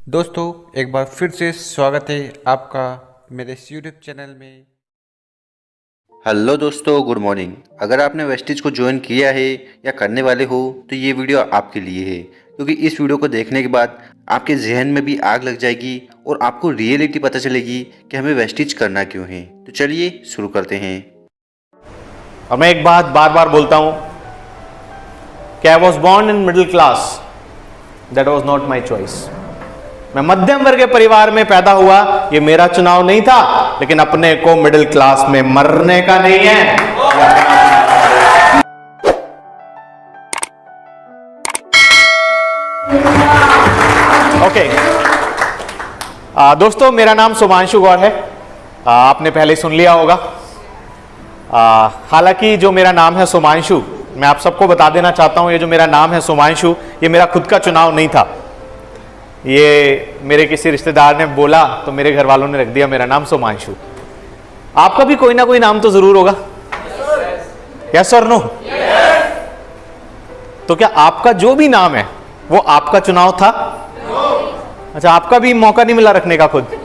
दोस्तों एक बार फिर से स्वागत है आपका मेरे इस यूट्यूब चैनल में। हेलो दोस्तों, गुड मॉर्निंग। अगर आपने वेस्टिज को ज्वाइन किया है या करने वाले हो तो ये वीडियो आपके लिए है, क्योंकि इस वीडियो को देखने के बाद आपके जहन में भी आग लग जाएगी और आपको रियलिटी पता चलेगी कि हमें वेस्टिज करना क्यों है। तो चलिए शुरू करते हैं। और मैं एक बात बार बार बोलता हूं कि I was born in middle class, that was not my choice. मैं मध्यम वर्ग के परिवार में पैदा हुआ, ये मेरा चुनाव नहीं था, लेकिन अपने को मिडिल क्लास में मरने का नहीं है। ओके दोस्तों, मेरा नाम सुमांशु गौर है। आपने पहले सुन लिया होगा। हालांकि जो मेरा नाम है सुमांशु, मैं आप सबको बता देना चाहता हूं, ये जो मेरा नाम है सुमांशु, ये मेरा खुद का चुनाव नहीं था। ये मेरे किसी रिश्तेदार ने बोला तो मेरे घर वालों ने रख दिया मेरा नाम सुमांशु। आपका भी कोई ना कोई नाम तो जरूर होगा, यस और नो? तो क्या आपका जो भी नाम है वो आपका चुनाव था? अच्छा, आपका भी मौका नहीं मिला रखने का खुद?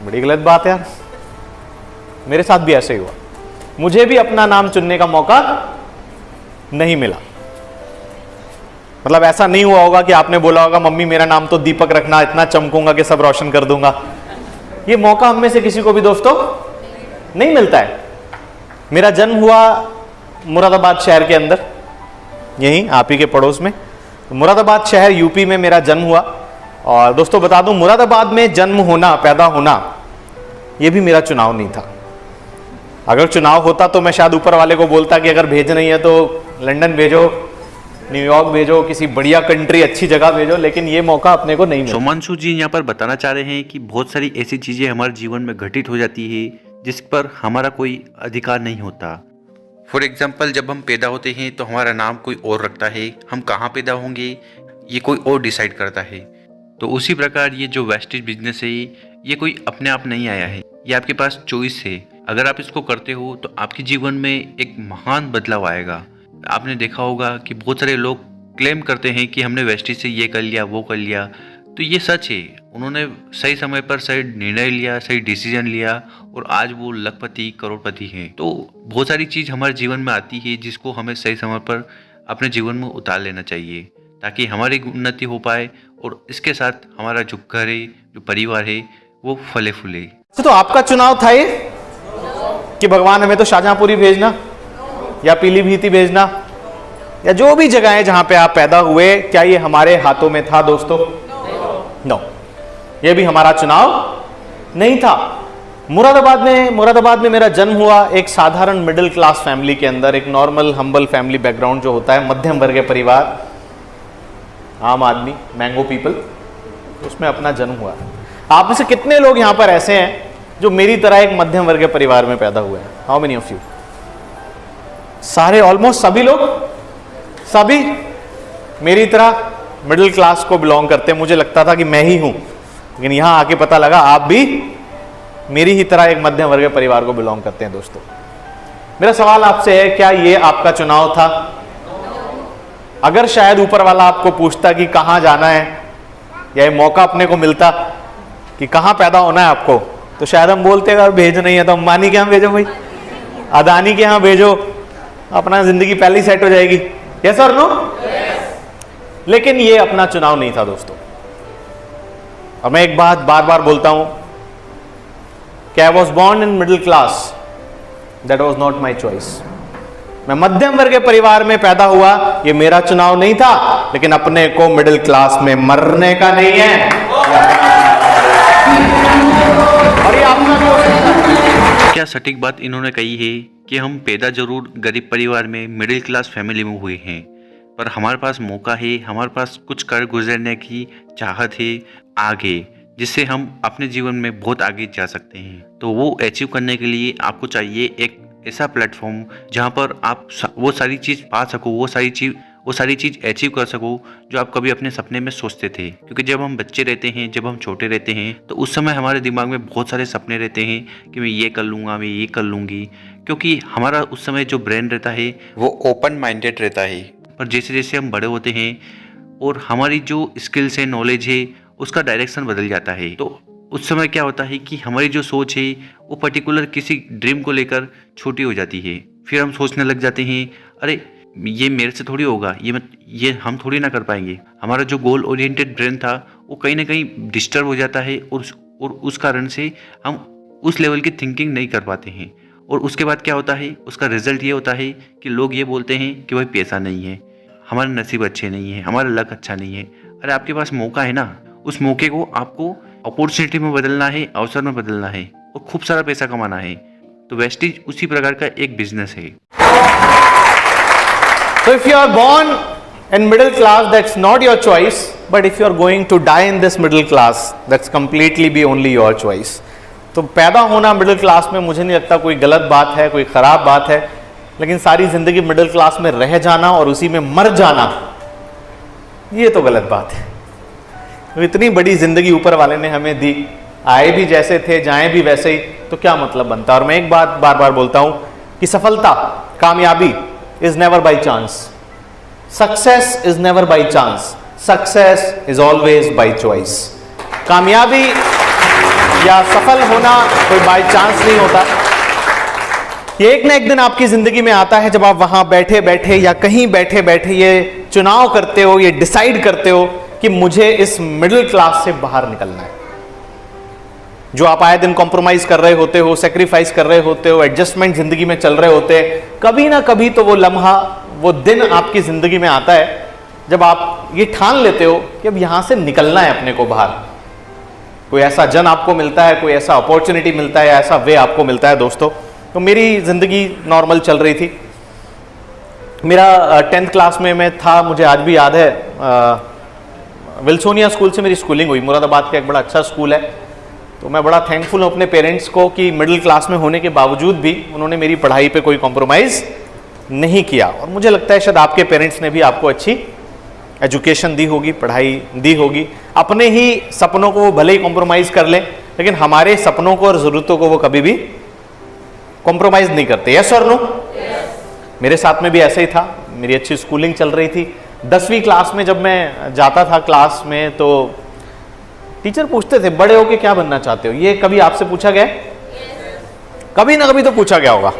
बड़ी गलत बात है यार। मेरे साथ भी ऐसे ही हुआ, मुझे भी अपना नाम चुनने का मौका नहीं मिला। मतलब ऐसा नहीं हुआ होगा कि आपने बोला होगा मम्मी मेरा नाम तो दीपक रखना, इतना चमकूंगा कि सब रोशन कर दूंगा। ये मौका हम में से किसी को भी दोस्तों नहीं मिलता है। मेरा जन्म हुआ मुरादाबाद शहर के अंदर, यहीं आप ही के पड़ोस में। मुरादाबाद शहर यूपी में मेरा जन्म हुआ। और दोस्तों बता दूं, मुरादाबाद में जन्म होना, पैदा होना, यह भी मेरा चुनाव नहीं था। अगर चुनाव होता तो मैं शायद ऊपर वाले को बोलता कि अगर भेजना ही है तो लंदन भेजो, न्यूयॉर्क भेजो, किसी बढ़िया कंट्री, अच्छी जगह भेजो, लेकिन ये मौका अपने को नहीं मिला। सुमांशु जी यहाँ पर बताना चाह रहे हैं कि बहुत सारी ऐसी चीजें हमारे जीवन में घटित हो जाती है जिस पर हमारा कोई अधिकार नहीं होता। फॉर एग्जाम्पल, जब हम पैदा होते हैं तो हमारा नाम कोई और रखता है, हम कहाँ पैदा होंगे ये कोई और डिसाइड करता है। तो उसी प्रकार ये जो वेस्टेज बिजनेस है ये कोई अपने आप नहीं आया है, ये आपके पास चॉइस है। अगर आप इसको करते हो तो आपके जीवन में एक महान बदलाव आएगा। आपने देखा होगा कि बहुत सारे लोग क्लेम करते हैं कि हमने वेस्टेज से ये कर लिया, वो कर लिया। तो ये सच है, उन्होंने सही समय पर सही निर्णय लिया, सही डिसीजन लिया और आज वो लखपति, करोड़पति हैं। तो बहुत सारी चीज़ हमारे जीवन में आती है जिसको हमें सही समय पर अपने जीवन में उतार लेना चाहिए ताकि हमारी उन्नति हो पाए और इसके साथ हमारा जो घर है, जो परिवार है, वो फले फूले। तो आपका चुनाव था ये कि भगवान हमें तो शाहजहांपुरी भेजना या पीलीभीत भेजना या जो भी जगह है जहां पे आप पैदा हुए, क्या ये हमारे हाथों में था दोस्तों? नो, ये भी हमारा चुनाव नहीं था। मुरादाबाद में मेरा जन्म हुआ एक साधारण मिडिल क्लास फैमिली के अंदर, एक नॉर्मल हम्बल फैमिली बैकग्राउंड जो होता है, मध्यम वर्ग के परिवार, आम आदमी, मैंगो पीपल, उसमें अपना जन्म हुआ। आप में से कितने लोग यहां पर ऐसे हैं जो मेरी तरह एक मध्यम वर्ग के परिवार में पैदा हुए हैं? How many of you? सारे, ऑलमोस्ट सभी लोग, सभी मेरी तरह मिडिल क्लास को बिलोंग करते हैं। मुझे लगता था कि मैं ही हूं, लेकिन यहां आके पता लगा आप भी मेरी ही तरह एक मध्यम वर्ग के परिवार को बिलोंग करते हैं। दोस्तों मेरा सवाल आपसे है, क्या ये आपका चुनाव था? अगर शायद ऊपर वाला आपको पूछता कि कहां जाना है, या ये मौका अपने को मिलता कि कहां पैदा होना है आपको, तो शायद हम बोलते अगर भेज नहीं है तो अंबानी के यहां भेजो, भाई अदानी के यहां भेजो, अपना जिंदगी पहले ही सेट हो जाएगी। यस और नो? लेकिन ये अपना चुनाव नहीं था दोस्तों। और मैं एक बात बार बार बोलता हूं कि I was born in middle class, that was not my choice. मैं मध्यम वर्ग के परिवार में पैदा हुआ, ये मेरा चुनाव नहीं था, लेकिन अपने को मिडिल क्लास में मरने का नहीं है। और ये अपना भी हो सकता है। क्या सटीक बात इन्होंने कही है कि हम पैदा जरूर गरीब परिवार में, मिडिल क्लास फैमिली में हुए हैं, पर हमारे पास मौका है, हमारे पास कुछ कर गुजरने की चाहत है आगे, जिससे हम अपने जीवन में बहुत आगे जा सकते हैं। तो वो अचीव करने के लिए आपको चाहिए एक ऐसा प्लेटफॉर्म जहाँ पर आप वो सारी चीज़ पा सको, वो सारी चीज़ अचीव कर सको जो आप कभी अपने सपने में सोचते थे। क्योंकि जब हम बच्चे रहते हैं, जब हम छोटे रहते हैं, तो उस समय हमारे दिमाग में बहुत सारे सपने रहते हैं कि मैं ये कर लूँगा, मैं ये कर लूँगी, क्योंकि हमारा उस समय जो ब्रेन रहता है वो ओपन माइंडेड रहता है। पर जैसे जैसे हम बड़े होते हैं और हमारी जो स्किल्स है, नॉलेज है, उसका डायरेक्शन बदल जाता है। तो उस समय क्या होता है कि हमारी जो सोच है वो पर्टिकुलर किसी ड्रीम को लेकर छोटी हो जाती है। फिर हम सोचने लग जाते हैं, अरे ये मेरे से थोड़ी होगा, ये हम थोड़ी ना कर पाएंगे। हमारा जो गोल ओरिएंटेड ब्रेन था वो कहीं ना कहीं डिस्टर्ब हो जाता है और उस कारण से हम उस लेवल की थिंकिंग नहीं कर पाते हैं। और उसके बाद क्या होता है, उसका रिजल्ट ये होता है कि लोग ये बोलते हैं कि भाई पैसा नहीं है, हमारे नसीब अच्छे नहीं है, हमारा लक अच्छा नहीं है। अरे आपके पास मौका है ना, उस मौके को आपको अपॉर्चुनिटी में बदलना है, अवसर में बदलना है और खूब सारा पैसा कमाना है। तो वेस्टीज उसी प्रकार का एक बिजनेस है। So if you are born in middle class, that's not your choice. But if you are going to die in this middle class, that's completely be only your choice. तो पैदा होना middle class में मुझे नहीं लगता कोई गलत बात है, कोई ख़राब बात है, लेकिन सारी ज़िंदगी मिडिल क्लास में रह जाना और उसी में मर जाना, ये तो गलत बात है। तो इतनी बड़ी ज़िंदगी ऊपर वाले ने हमें दी, आए भी जैसे थे, जाएं भी वैसे ही, तो क्या मतलब बनता। और मैं एक बात बार बार बोलता हूँ कि सफलता, कामयाबी is never by chance, success is never by chance, success is always by choice. कामयाबी या सफल होना कोई बाय चांस नहीं होता। ये एक ना एक दिन आपकी जिंदगी में आता है जब आप वहां बैठे बैठे या कहीं बैठे बैठे ये चुनाव करते हो, ये डिसाइड करते हो कि मुझे इस मिडिल क्लास से बाहर निकलना है। जो आप आए दिन कॉम्प्रोमाइज कर रहे होते हो, सेक्रीफाइस कर रहे होते हो, एडजस्टमेंट जिंदगी में चल रहे होते हैं, कभी ना कभी तो वो लम्हा, वो दिन आपकी जिंदगी में आता है जब आप ये ठान लेते हो कि अब यहां से निकलना है अपने को बाहर। कोई ऐसा जन आपको मिलता है, कोई ऐसा अपॉर्चुनिटी मिलता है, ऐसा वे आपको मिलता है। दोस्तों, तो मेरी ज़िंदगी नॉर्मल चल रही थी। मेरा 10th क्लास में मैं था, मुझे आज भी याद है, विल्सोनिया स्कूल से मेरी स्कूलिंग हुई। मुरादाबाद का एक बड़ा अच्छा स्कूल है। तो मैं बड़ा थैंकफुल हूँ अपने पेरेंट्स को कि मिडिल क्लास में होने के बावजूद भी उन्होंने मेरी पढ़ाई पे कोई कॉम्प्रोमाइज़ नहीं किया। और मुझे लगता है शायद आपके पेरेंट्स ने भी आपको अच्छी एजुकेशन दी होगी, पढ़ाई दी होगी। अपने ही सपनों को वो भले ही कॉम्प्रोमाइज़ कर लें, लेकिन हमारे सपनों को और ज़रूरतों को वो कभी भी कॉम्प्रोमाइज़ नहीं करते। यस और नो? मेरे साथ में भी ऐसे ही था। मेरी अच्छी स्कूलिंग चल रही थी। 10वीं क्लास में जब मैं जाता था क्लास में, तो टीचर पूछते थे, बड़े होके क्या बनना चाहते हो? ये कभी आपसे पूछा गया? कभी ना कभी तो पूछा गया होगा।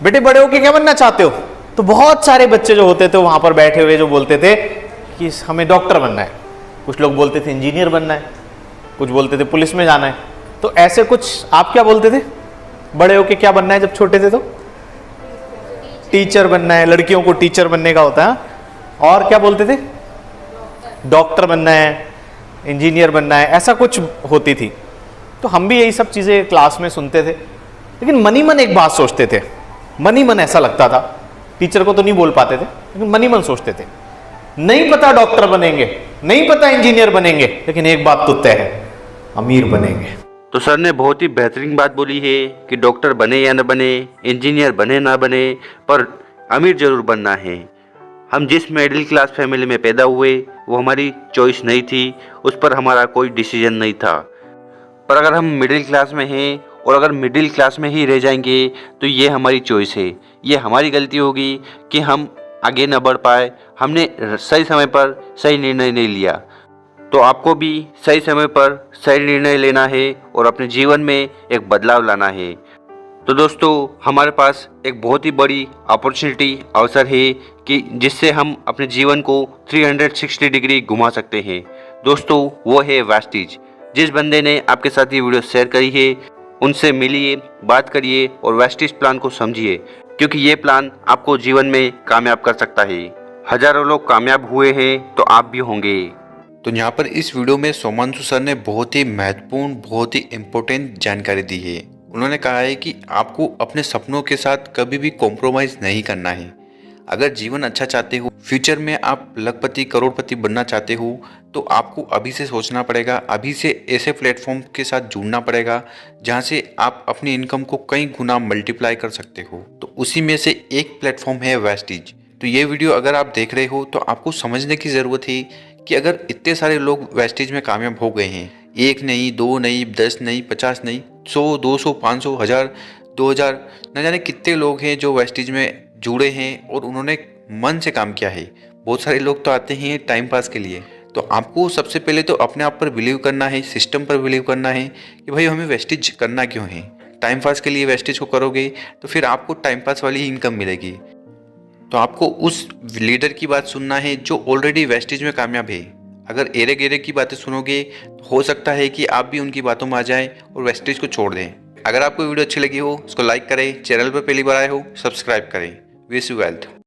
बेटे बड़े होके क्या बनना चाहते हो? तो बहुत सारे बच्चे जो होते थे वहां पर बैठे हुए जो बोलते थे कि हमें डॉक्टर बनना है, कुछ लोग बोलते थे इंजीनियर बनना है, कुछ बोलते थे पुलिस में जाना है। तो ऐसे कुछ आप क्या बोलते थे? बड़े होके क्या बनना है जब छोटे थे? तो टीचर बनना है, लड़कियों को टीचर बनने का होता है। और क्या बोलते थे? डॉक्टर बनना है, इंजीनियर बनना है, ऐसा कुछ होती थी। तो हम भी यही सब चीज़ें क्लास में सुनते थे, लेकिन मनी मन एक बात सोचते थे। मनी मन ऐसा लगता था, टीचर को तो नहीं बोल पाते थे, लेकिन मनी मन सोचते थे, नहीं पता डॉक्टर बनेंगे, नहीं पता इंजीनियर बनेंगे, लेकिन एक बात तो तय है, अमीर बनेंगे। तो सर ने बहुत ही बेहतरीन बात बोली है कि डॉक्टर बने या न बने, इंजीनियर बने ना बने, पर अमीर जरूर बनना है। हम जिस मिडिल क्लास फैमिली में पैदा हुए वो हमारी चॉइस नहीं थी, उस पर हमारा कोई डिसीजन नहीं था। पर अगर हम मिडिल क्लास में हैं और अगर मिडिल क्लास में ही रह जाएंगे तो ये हमारी चॉइस है। ये हमारी गलती होगी कि हम आगे न बढ़ पाए, हमने सही समय पर सही निर्णय नहीं लिया। तो आपको भी सही समय पर सही निर्णय लेना है और अपने जीवन में एक बदलाव लाना है। तो दोस्तों, हमारे पास एक बहुत ही बड़ी अपॉर्चुनिटी, अवसर है कि जिससे हम अपने जीवन को 360 डिग्री घुमा सकते हैं। दोस्तों, वो है वेस्टीज। जिस बंदे ने आपके साथ ये वीडियो शेयर करी है, उनसे मिलिए, बात करिए और वेस्टीज प्लान को समझिए, क्योंकि ये प्लान आपको जीवन में कामयाब कर सकता है। हजारों लोग कामयाब हुए हैं तो आप भी होंगे। तो यहाँ पर इस वीडियो में सोमांशु सर ने बहुत ही महत्वपूर्ण, बहुत ही इम्पोर्टेंट जानकारी दी है। उन्होंने कहा है कि आपको अपने सपनों के साथ कभी भी कॉम्प्रोमाइज़ नहीं करना है। अगर जीवन अच्छा चाहते हो, फ्यूचर में आप लखपति करोड़पति बनना चाहते हो, तो आपको अभी से सोचना पड़ेगा, अभी से ऐसे प्लेटफॉर्म के साथ जुड़ना पड़ेगा जहाँ से आप अपनी इनकम को कई गुना मल्टीप्लाई कर सकते हो। तो उसी में से एक प्लेटफॉर्म है वेस्टीज। तो ये वीडियो अगर आप देख रहे हो तो आपको समझने की ज़रूरत है कि अगर इतने सारे लोग वेस्टीज में कामयाब हो गए हैं, 1 नहीं, 2 नहीं, 10 नहीं, 50 नहीं, 100, 200, 500, 1000, 2000, न जाने कितने लोग हैं जो वेस्टीज में जुड़े हैं और उन्होंने मन से काम किया है। बहुत सारे लोग तो आते हैं टाइम पास के लिए। तो आपको सबसे पहले तो अपने आप पर बिलीव करना है, सिस्टम पर बिलीव करना है कि भाई हमें वेस्टेज करना क्यों है। टाइम पास के लिए वेस्टेज को करोगे तो फिर आपको टाइम पास वाली इनकम मिलेगी। तो आपको उस लीडर की बात सुनना है जो ऑलरेडी वेस्टेज में कामयाब है। अगर एरे गेरे की बातें सुनोगे तो हो सकता है कि आप भी उनकी बातों में आ जाएं और वेस्टेज को छोड़ दें। अगर आपको वीडियो अच्छी लगी हो उसको लाइक करें, चैनल पर पहली बार आए हो सब्सक्राइब करें। Wish you wealth.